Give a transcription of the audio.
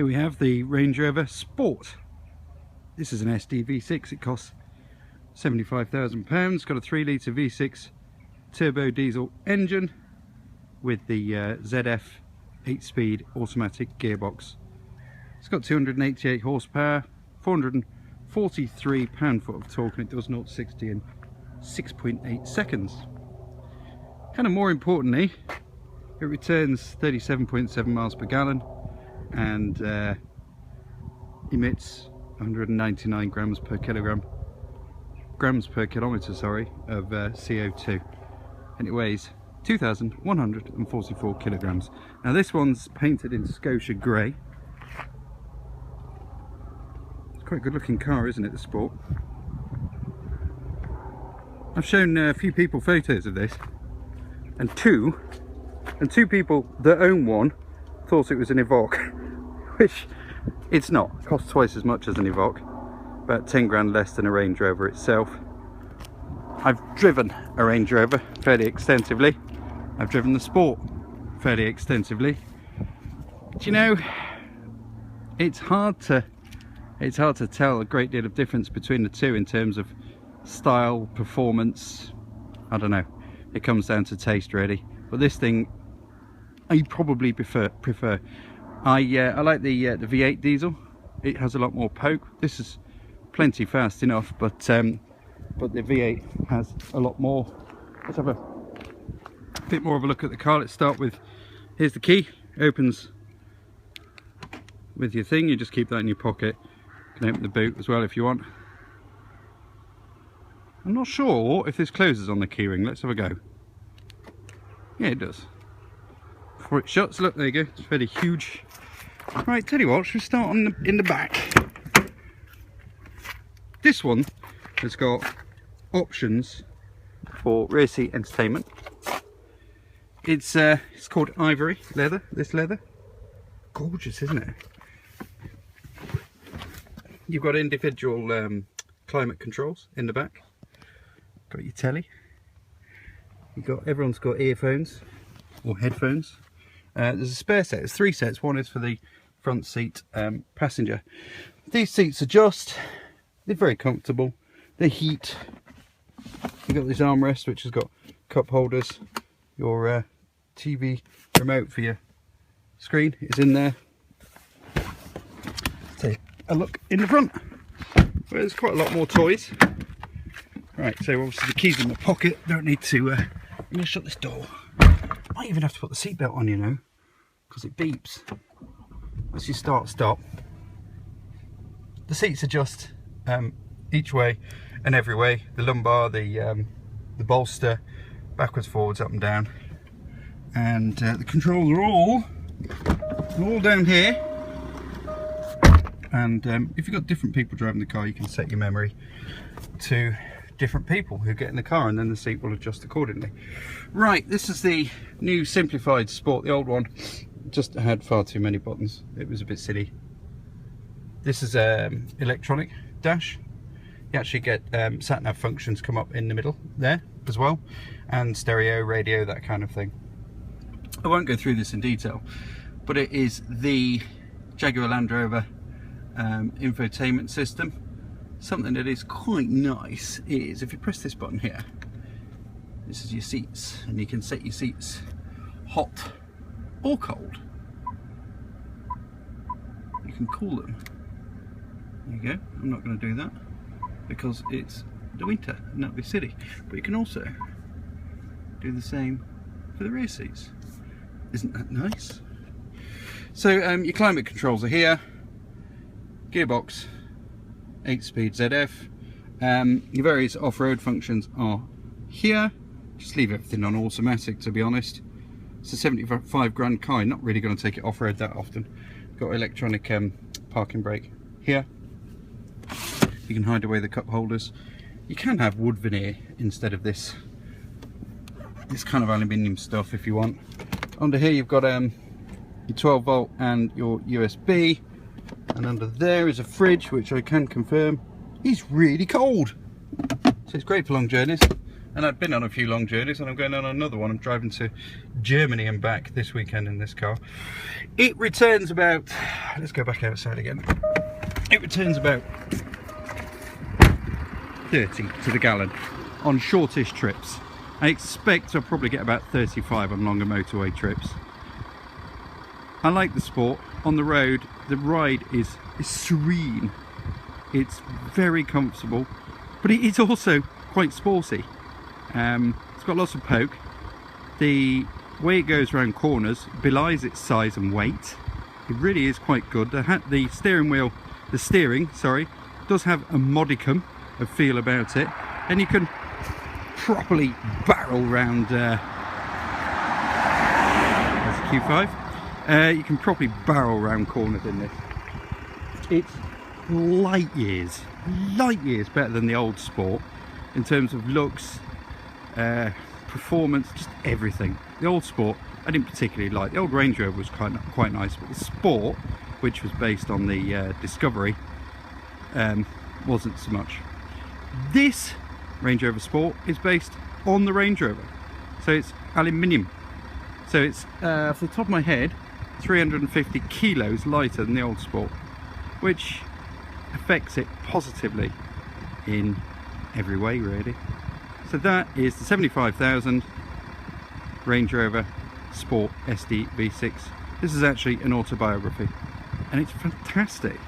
Here we have the Range Rover Sport. This is an SD V6. It costs £75,000. Got a 3-litre V6 turbo diesel engine with the ZF 8-speed automatic gearbox. It's got 288 horsepower, 443 pound-foot of torque, and it does 0 to 60 in 6.8 seconds. Kind of more importantly, it returns 37.7 miles per gallon and emits 199 grams per kilometre, sorry, of CO2, and it weighs 2,144 kilograms. Now this one's painted in Scotia grey. It's quite a good looking car, isn't it, the Sport? I've shown a few people photos of this, and two people that own one thought it was an Evoque, which it's not. It costs twice as much as an Evoque, about 10 grand less than a Range Rover itself. I've driven a Range Rover fairly extensively. I've driven the Sport fairly extensively. Do you know, it's hard to tell a great deal of difference between the two in terms of style, performance. I don't know. It comes down to taste really. But this thing, I probably prefer. I like the V8 diesel. It has a lot more poke. This is plenty fast enough, but the V8 has a lot more. Let's have a bit more of a look at the car. Let's start with, here's the key. Opens with your thing. You just keep that in your pocket. You can open the boot as well if you want. I'm not sure if this closes on the keyring. Let's have a go. Yeah, it does. Before it shuts, look, there you go. It's fairly huge. Right, tell you what, should we start in the back? This one has got options for rear seat entertainment. It's called ivory leather. This leather, gorgeous, isn't it? You've got individual climate controls in the back. Got your telly. Everyone's got earphones or headphones. There's a spare set. There's 3 sets. One is for the front seat passenger. These seats adjust. They're very comfortable. They heat. You've got this armrest which has got cup holders. Your TV remote for your screen is in there. Take a look in the front. Well, there's quite a lot more toys. Right, so obviously the keys in my pocket. Don't need to. I'm going to shut this door. Might even have to put the seatbelt on, you know, because it beeps as you stop. The seats adjust each way and every way. The lumbar, the bolster, backwards, forwards, up and down, and the controls are all down here. And if you've got different people driving the car, you can set your memory to different people who get in the car, and then the seat will adjust accordingly. Right, this is the new simplified Sport. The old one just had far too many buttons. It was a bit silly. This is electronic dash. You actually get sat-nav functions come up in the middle there as well, and stereo, radio, that kind of thing. I won't go through this in detail, but it is the Jaguar Land Rover infotainment system. Something that is quite nice is if you press this button here, this is your seats, and you can set your seats hot or cold. You can cool them. There you go. I'm not going to do that because it's the winter and that'd be silly. But you can also do the same for the rear seats. Isn't that nice? So your climate controls are here. Gearbox, 8-speed ZF. Your various off-road functions are here. Just leave everything on automatic, to be honest. It's a 75 grand car. Not really going to take it off-road that often. Got electronic parking brake here. You can hide away the cup holders. You can have wood veneer instead of this kind of aluminium stuff if you want. Under here you've got your 12 volt and your USB. And under there is a fridge, which I can confirm is really cold. So it's great for long journeys. And I've been on a few long journeys, and I'm going on another one. I'm driving to Germany and back this weekend in this car. It returns about, let's go back outside again. It returns about 30 to the gallon on shortish trips. I expect I'll probably get about 35 on longer motorway trips. I like the Sport. On the road, the ride is serene. It's very comfortable, but it is also quite sporty. It's got lots of poke. The way it goes around corners belies its size and weight. It really is quite good. The steering does have a modicum of feel about it, and you can properly barrel round. There's a Q5. You can properly barrel round corners in this. It's light years better than the old Sport in terms of looks, performance, just everything. The old Sport I didn't particularly like. The old Range Rover was quite nice, but the Sport, which was based on the Discovery, wasn't so much. This Range Rover Sport is based on the Range Rover, so it's aluminium. So it's, off the top of my head, 350 kilos lighter than the old Sport, which affects it positively in every way, really. So that is the 75,000 Range Rover Sport SD V6. This is actually an Autobiography, and it's fantastic.